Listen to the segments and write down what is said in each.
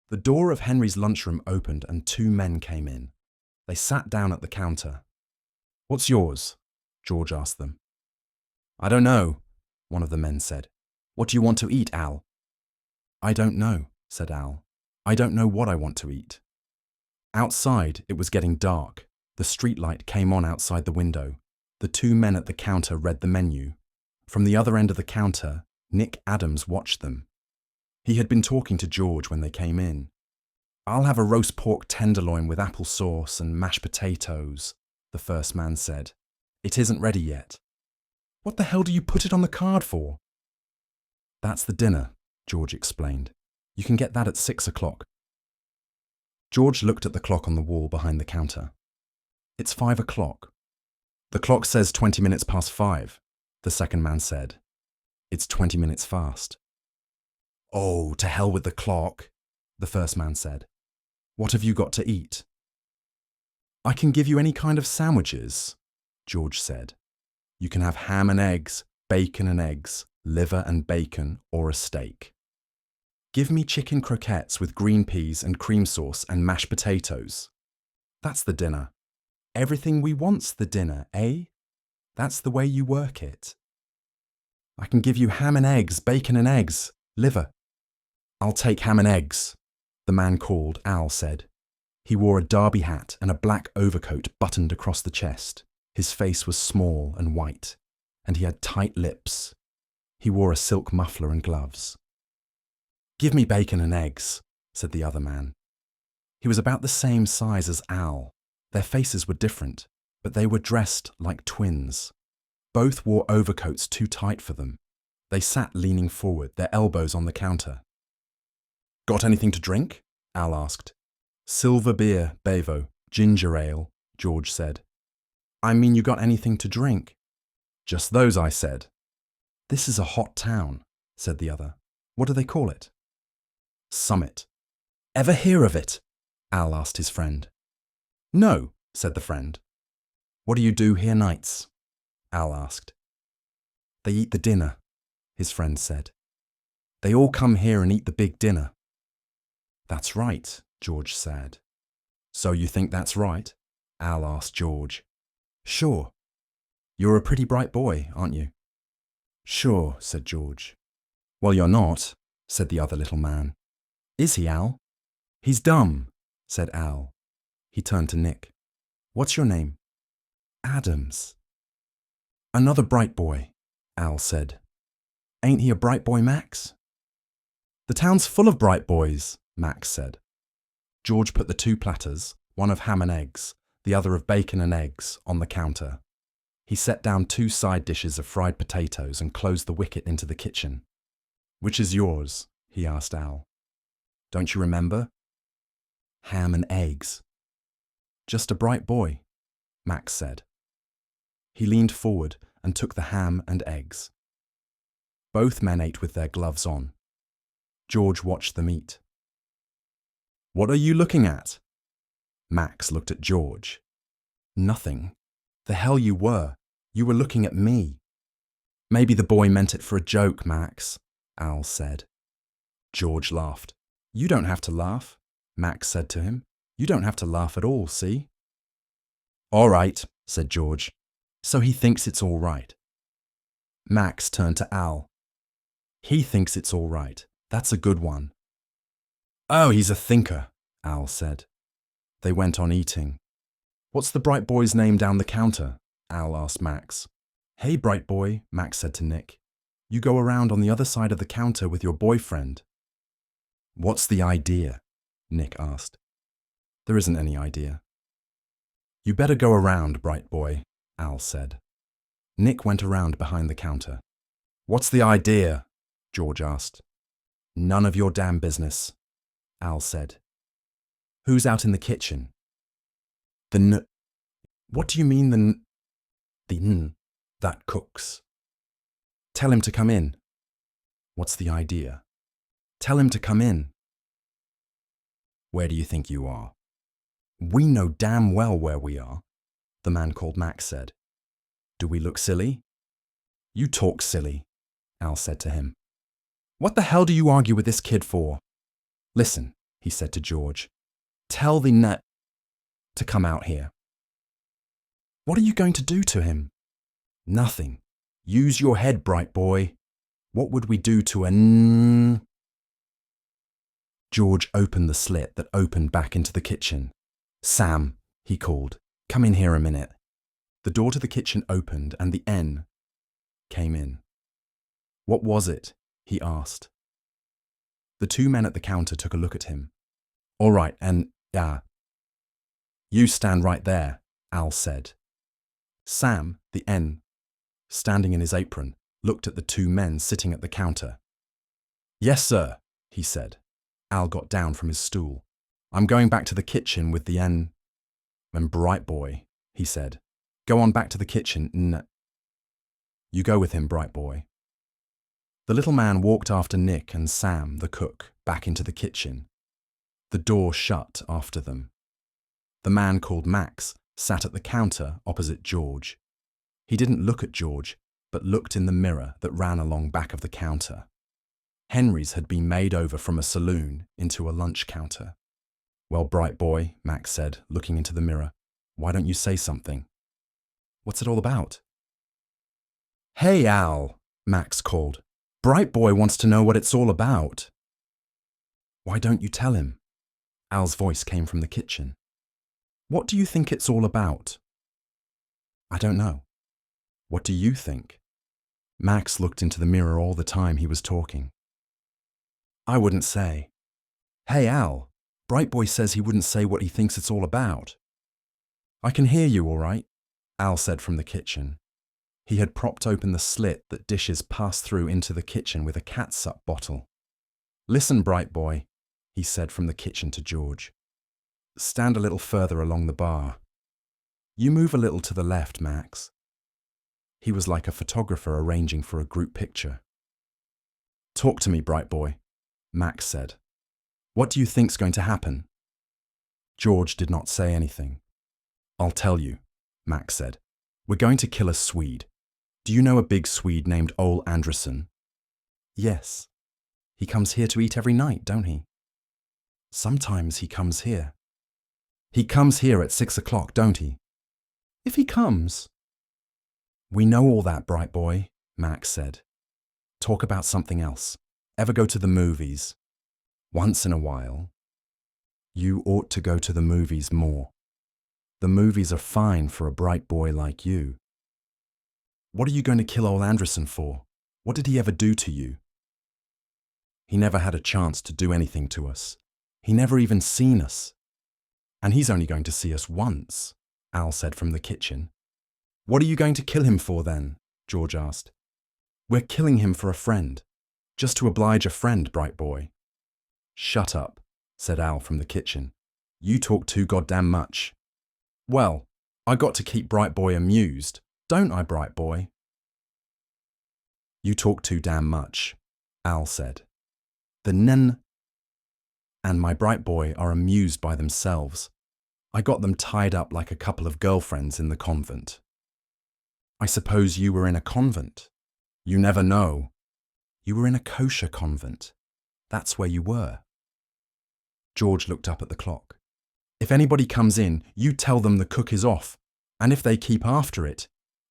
The door of Henry's lunchroom opened and two men came in. They sat down at the counter. "What's yours?" George asked them. "I don't know," one of the men said. "What do you want to eat, Al?" "I don't know," said Al. "I don't know what I want to eat." Outside, it was getting dark. The streetlight came on outside the window. The two men at the counter read the menu. From the other end of the counter, Nick Adams watched them. He had been talking to George when they came in. "I'll have a roast pork tenderloin with apple sauce and mashed potatoes," the first man said. "It isn't ready yet." "What the hell do you put it on the card for?" "That's the dinner," George explained. "You can get that at 6 o'clock. George looked at the clock on the wall behind the counter. "It's 5 o'clock. "The clock says 20 minutes past 5, the second man said. "It's 20 minutes fast." "Oh, to hell with the clock," the first man said. "What have you got to eat?" "I can give you any kind of sandwiches," George said. "You can have ham and eggs, bacon and eggs, liver and bacon, or a steak." "Give me chicken croquettes with green peas and cream sauce and mashed potatoes." "That's the dinner." "Everything we want's the dinner, eh? That's the way you work it." "I can give you ham and eggs, bacon and eggs, liver." "I'll take ham and eggs," the man called Al said. He wore a derby hat and a black overcoat buttoned across the chest. His face was small and white, and he had tight lips. He wore a silk muffler and gloves. "Give me bacon and eggs," said the other man. He was about the same size as Al. Their faces were different, but they were dressed like twins. Both wore overcoats too tight for them. They sat leaning forward, their elbows on the counter. "Got anything to drink?" Al asked. "Silver beer, Bevo, ginger ale," George said. "I mean, you got anything to drink?" "Just those," I said. "This is a hot town," said the other. "What do they call it?" "Summit." "Ever hear of it?" Al asked his friend. "No," said the friend. "What do you do here nights?" Al asked. "They eat the dinner," his friend said. "They all come here and eat the big dinner." "That's right," George said. "So you think that's right?" Al asked George. "Sure. You're a pretty bright boy, aren't you?" "Sure," said George. "Well, you're not," said the other little man. "Is he, Al?" "He's dumb," said Al. He turned to Nick. "What's your name?" "Adams." "Another bright boy," Al said. "Ain't he a bright boy, Max?" "The town's full of bright boys," Max said. George put the two platters, one of ham and eggs, the other of bacon and eggs, on the counter. He set down two side dishes of fried potatoes and closed the wicket into the kitchen. "Which is yours?" he asked Al. "Don't you remember?" "Ham and eggs." "Just a bright boy," Max said. He leaned forward and took the ham and eggs. Both men ate with their gloves on. George watched them eat. "What are you looking at?" Max looked at George. "Nothing. The hell you were. You were looking at me." "Maybe the boy meant it for a joke, Max," Al said. George laughed. "You don't have to laugh," Max said to him. "You don't have to laugh at all, see?" "All right," said George. "So he thinks it's all right." Max turned to Al. "He thinks it's all right. That's a good one." "Oh, he's a thinker," Al said. They went on eating. "What's the bright boy's name down the counter?" Al asked Max. "Hey, bright boy," Max said to Nick. "You go around on the other side of the counter with your boyfriend." "What's the idea?" Nick asked. "There isn't any idea." "You better go around, bright boy," Al said. Nick went around behind the counter. "What's the idea?" George asked. "None of your damn business," Al said. "Who's out in the kitchen?" What do you mean that cooks." "Tell him to come in." "What's the idea?" "Tell him to come in." "Where do you think you are?" "We know damn well where we are," the man called Max said. "Do we look silly?" "You talk silly," Al said to him. "What the hell do you argue with this kid for?" "Listen," he said to George. Tell the net to come out here. What are you going to do to him? Nothing. Use your head, bright boy. What would we do to a George opened the slit that opened back into the kitchen. Sam, he called, come in here a minute. The door to the kitchen opened and the N came in. What was it? He asked. The two men at the counter took a look at him. All right, and, you stand right there, Al said. Sam, the N, standing in his apron, looked at the two men sitting at the counter. Yes, sir, he said. Al got down from his stool. I'm going back to the kitchen with the N. And bright boy, he said. Go on back to the kitchen. You go with him, bright boy. The little man walked after Nick and Sam, the cook, back into the kitchen. The door shut after them. The man called Max sat at the counter opposite George. He didn't look at George, but looked in the mirror that ran along back of the counter. Henry's had been made over from a saloon into a lunch counter. Well, bright boy, Max said, looking into the mirror, why don't you say something? What's it all about? Hey, Al, Max called. Bright boy wants to know what it's all about. Why don't you tell him? Al's voice came from the kitchen. What do you think it's all about? I don't know. What do you think? Max looked into the mirror all the time he was talking. I wouldn't say. Hey, Al, bright boy says he wouldn't say what he thinks it's all about. I can hear you all right, Al said from the kitchen. He had propped open the slit that dishes passed through into the kitchen with a catsup bottle. Listen, bright boy, he said from the kitchen to George. Stand a little further along the bar. You move a little to the left, Max. He was like a photographer arranging for a group picture. Talk to me, bright boy, Max said. What do you think's going to happen? George did not say anything. I'll tell you, Max said. We're going to kill a Swede. Do you know a big Swede named Ole Anderson? Yes. He comes here to eat every night, don't he? Sometimes he comes here. He comes here at 6 o'clock, don't he? If he comes. We know all that, bright boy, Max said. Talk about something else. Ever go to the movies? Once in a while. You ought to go to the movies more. The movies are fine for a bright boy like you. What are you going to kill Ole Anderson for? What did he ever do to you? He never had a chance to do anything to us. He never even seen us. And he's only going to see us once, Al said from the kitchen. What are you going to kill him for then? George asked. We're killing him for a friend. Just to oblige a friend, bright boy. Shut up, said Al from the kitchen. You talk too goddamn much. Well, I got to keep bright boy amused, don't I, bright boy? You talk too damn much, Al said. The Nen and my bright boy are amused by themselves. I got them tied up like a couple of girlfriends in the convent. I suppose you were in a convent. You never know. You were in a kosher convent. That's where you were. George looked up at the clock. If anybody comes in, you tell them the cook is off, and if they keep after it,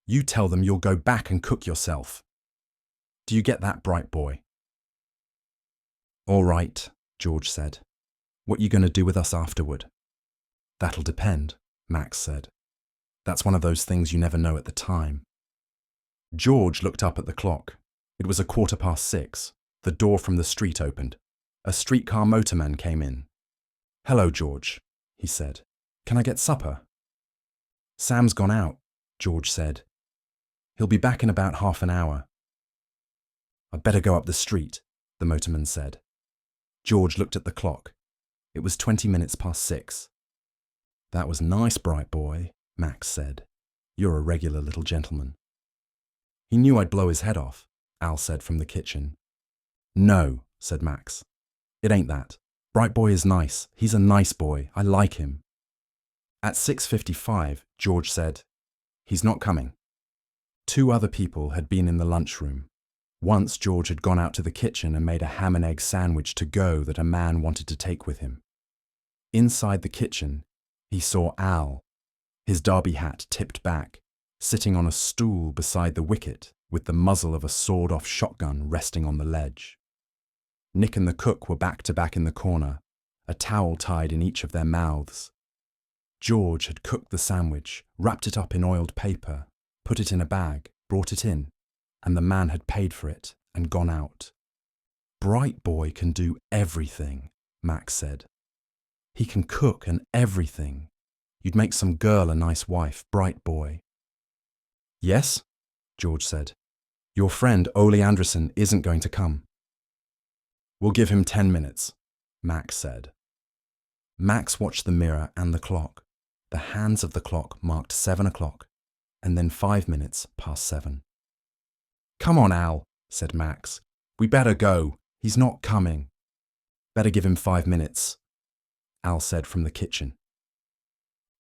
you tell them you'll go back and cook yourself. Do you get that, bright boy? All right, George said. What you going to do with us afterward? That'll depend, Max said. That's one of those things you never know at the time. George looked up at the clock. It was 6:15. The door from the street opened. A streetcar motorman came in. Hello, George, he said. Can I get supper? Sam's gone out, George said. He'll be back in about half an hour. I'd better go up the street, the motorman said. George looked at the clock. It was 6:20. That was nice, bright boy, Max said. You're a regular little gentleman. He knew I'd blow his head off, Al said from the kitchen. No, said Max. It ain't that. Bright boy is nice. He's a nice boy. I like him. At 6:55, George said, He's not coming. 2 other people had been in the lunchroom. Once George had gone out to the kitchen and made a ham and egg sandwich to go that a man wanted to take with him. Inside the kitchen, he saw Al, his derby hat tipped back, sitting on a stool beside the wicket with the muzzle of a sawed-off shotgun resting on the ledge. Nick and the cook were back to back in the corner, a towel tied in each of their mouths. George had cooked the sandwich, wrapped it up in oiled paper, put it in a bag, brought it in, and the man had paid for it and gone out. "Bright boy can do everything," Max said. "He can cook and everything. You'd make some girl a nice wife, bright boy." "Yes," George said. "Your friend Ole Anderson isn't going to come." "We'll give him 10 minutes, Max said. Max watched the mirror and the clock. The hands of the clock marked 7 o'clock, and then 5 minutes past 7. "Come on, Al," said Max. "We better go. He's not coming." "Better give him 5 minutes," Al said from the kitchen.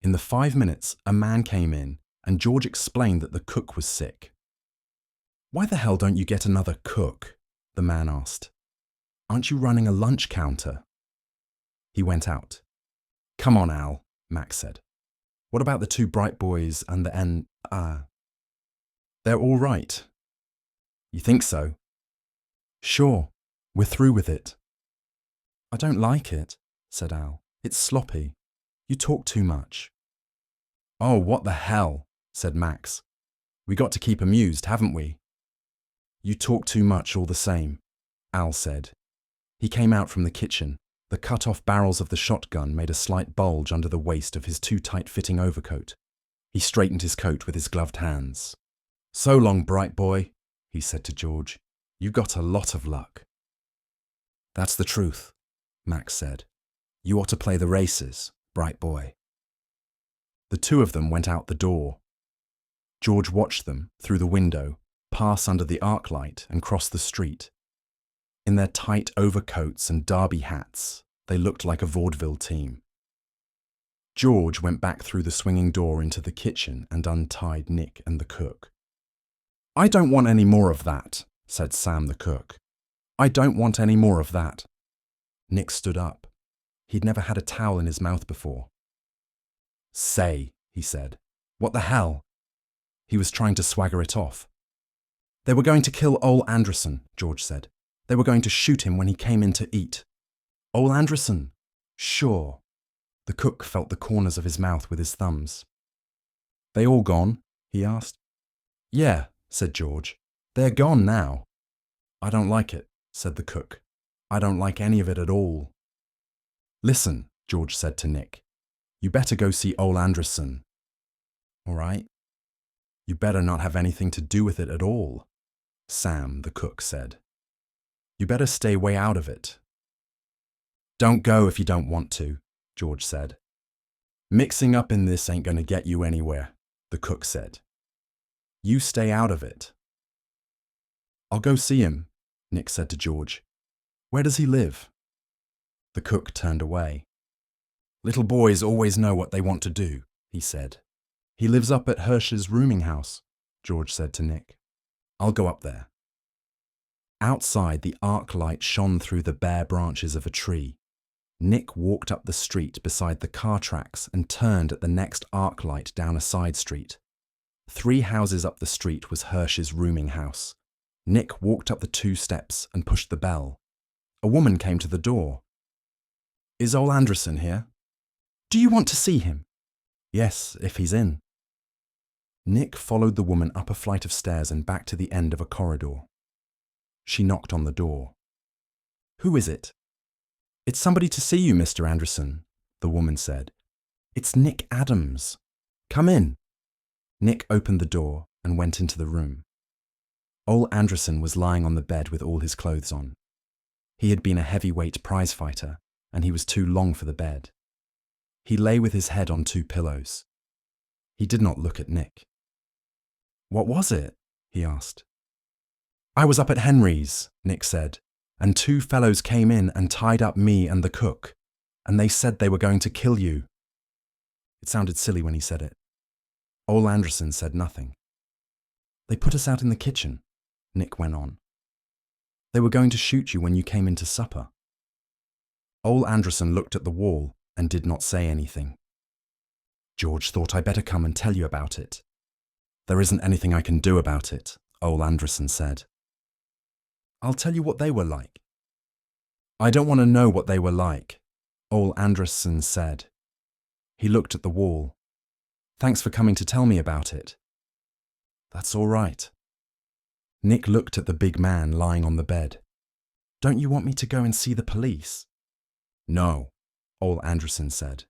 In the 5 minutes, a man came in, and George explained that the cook was sick. "Why the hell don't you get another cook?" the man asked. "Aren't you running a lunch counter?" He went out. "Come on, Al," Max said. "What about the 2 bright boys and the They're all right." "You think so?" "Sure. We're through with it." "I don't like it," said Al. "It's sloppy. You talk too much." "Oh, what the hell," said Max. "We got to keep amused, haven't we?" "You talk too much all the same," Al said. He came out from the kitchen. The cut-off barrels of the shotgun made a slight bulge under the waist of his too tight-fitting overcoat. He straightened his coat with his gloved hands. "So long, bright boy," he said to George. "You got a lot of luck." "That's the truth," Max said. "You ought to play the races, bright boy." The 2 of them went out the door. George watched them, through the window, pass under the arc light and cross the street. In their tight overcoats and derby hats, they looked like a vaudeville team. George went back through the swinging door into the kitchen and untied Nick and the cook. "I don't want any more of that," said Sam the cook. "I don't want any more of that." Nick stood up. He'd never had a towel in his mouth before. "Say," he said. "What the hell?" He was trying to swagger it off. "They were going to kill Ole Anderson," George said. "They were going to shoot him when he came in to eat." "Ole Anderson?" "Sure." The cook felt the corners of his mouth with his thumbs. "They all gone?" he asked. "Yeah," said George. "They're gone now." "I don't like it," said the cook. "I don't like any of it at all." "Listen," George said to Nick. "You better go see Ole Anderson." "All right." "You better not have anything to do with it at all," Sam, the cook, said. "You better stay way out of it." "Don't go if you don't want to," George said. "Mixing up in this ain't going to get you anywhere," the cook said. "You stay out of it." "I'll go see him," Nick said to George. "Where does he live?" The cook turned away. "Little boys always know what they want to do," he said. "He lives up at Hirsch's rooming house," George said to Nick. "I'll go up there." Outside, the arc light shone through the bare branches of a tree. Nick walked up the street beside the car tracks and turned at the next arc light down a side street. 3 houses up the street was Hirsch's rooming house. Nick walked up the 2 steps and pushed the bell. A woman came to the door. "Is Ole Anderson here?" "Do you want to see him?" "Yes, if he's in." Nick followed the woman up a flight of stairs and back to the end of a corridor. She knocked on the door. "Who is it?" "It's somebody to see you, Mr. Anderson," the woman said. "It's Nick Adams. Come in." Nick opened the door and went into the room. Ole Anderson was lying on the bed with all his clothes on. He had been a heavyweight prizefighter, and he was too long for the bed. He lay with his head on 2 pillows. He did not look at Nick. "What was it?" he asked. "I was up at Henry's," Nick said, "and 2 fellows came in and tied up me and the cook, and they said they were going to kill you." It sounded silly when he said it. Ole Anderson said nothing. "They put us out in the kitchen," Nick went on. "They were going to shoot you when you came in to supper." Ole Anderson looked at the wall, and did not say anything. George thought I better come and tell you about it. There isn't anything I can do about it, Ole Anderson said. I'll tell you what they were like. I don't want to know what they were like, Ole Anderson said. He looked at the wall. Thanks for coming to tell me about it. That's all right. Nick looked at the big man lying on the bed. Don't you want me to go and see the police? No, Ole Anderson said.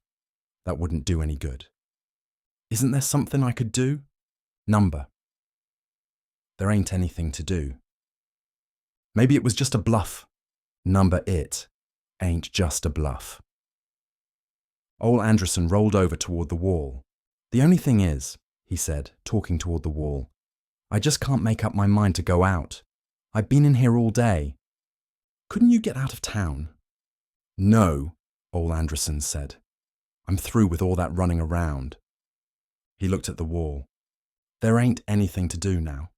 That wouldn't do any good. Isn't there something I could do? Number. There ain't anything to do. Maybe it was just a bluff. Number it ain't just a bluff. Ole Anderson rolled over toward the wall. The only thing is, he said, talking toward the wall, I just can't make up my mind to go out. I've been in here all day. Couldn't you get out of town? No, Ole Anderson said. I'm through with all that running around. He looked at the wall. There ain't anything to do now.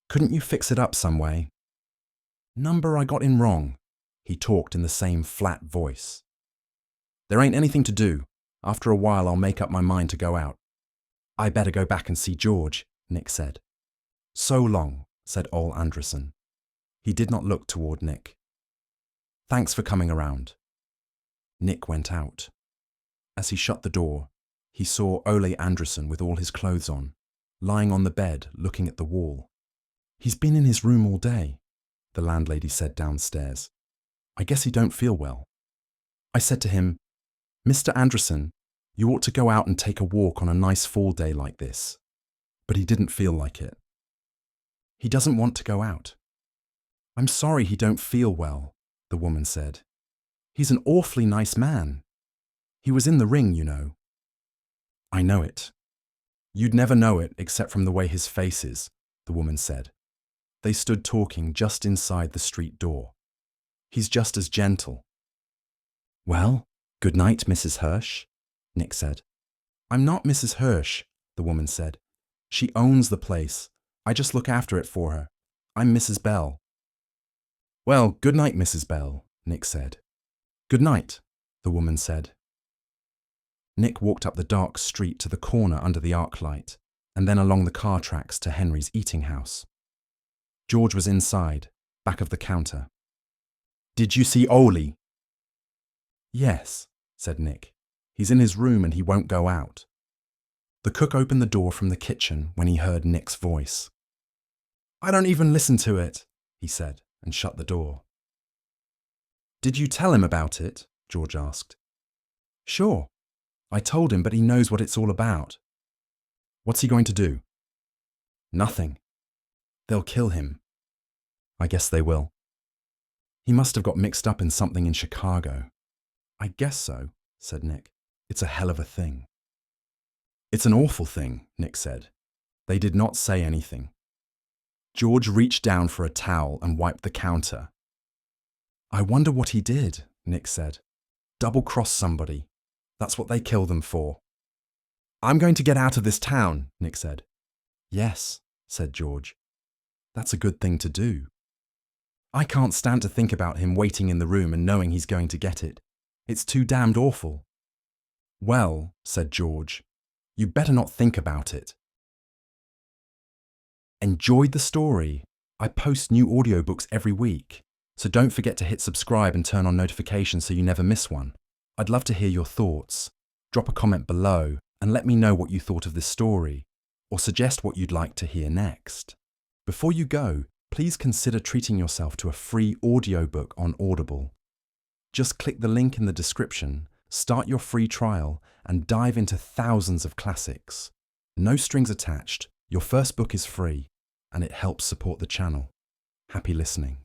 Couldn't you fix it up some way? Number I got in wrong. He talked in the same flat voice. There ain't anything to do. After a while I'll make up my mind to go out. I better go back and see George, Nick said. So long, said Ole Anderson. He did not look toward Nick. Thanks for coming around. Nick went out. As he shut the door, he saw Ole Anderson with all his clothes on, lying on the bed looking at the wall. He's been in his room all day, the landlady said downstairs. I guess he don't feel well. I said to him, Mr. Anderson, you ought to go out and take a walk on a nice fall day like this. But he didn't feel like it. He doesn't want to go out. I'm sorry he don't feel well, the woman said. He's an awfully nice man. He was in the ring, you know. I know it. You'd never know it except from the way his face is, the woman said. They stood talking just inside the street door. He's just as gentle. Well, good night, Mrs. Hirsch, Nick said. I'm not Mrs. Hirsch, the woman said. She owns the place. I just look after it for her. I'm Mrs. Bell. Well, good night, Mrs. Bell, Nick said. Good night, the woman said. Nick walked up the dark street to the corner under the arc light, and then along the car tracks to Henry's eating house. George was inside, back of the counter. Did you see Ole? Yes, said Nick. He's in his room and he won't go out. The cook opened the door from the kitchen when he heard Nick's voice. I don't even listen to it, he said, and shut the door. Did you tell him about it? George asked. Sure. I told him, but he knows what it's all about. What's he going to do? Nothing. They'll kill him. I guess they will. He must have got mixed up in something in Chicago. I guess so, said Nick. It's a hell of a thing. It's an awful thing, Nick said. They did not say anything. George reached down for a towel and wiped the counter. I wonder what he did, Nick said. Double-cross somebody. That's what they kill them for. I'm going to get out of this town, Nick said. Yes, said George. That's a good thing to do. I can't stand to think about him waiting in the room and knowing he's going to get it. It's too damned awful. Well, said George, you better not think about it. Enjoyed the story? I post new audiobooks every week, so don't forget to hit subscribe and turn on notifications so you never miss one. I'd love to hear your thoughts. Drop a comment below and let me know what you thought of this story, or suggest what you'd like to hear next. Before you go, please consider treating yourself to a free audiobook on Audible. Just click the link in the description, start your free trial, and dive into thousands of classics. No strings attached, your first book is free, and it helps support the channel. Happy listening.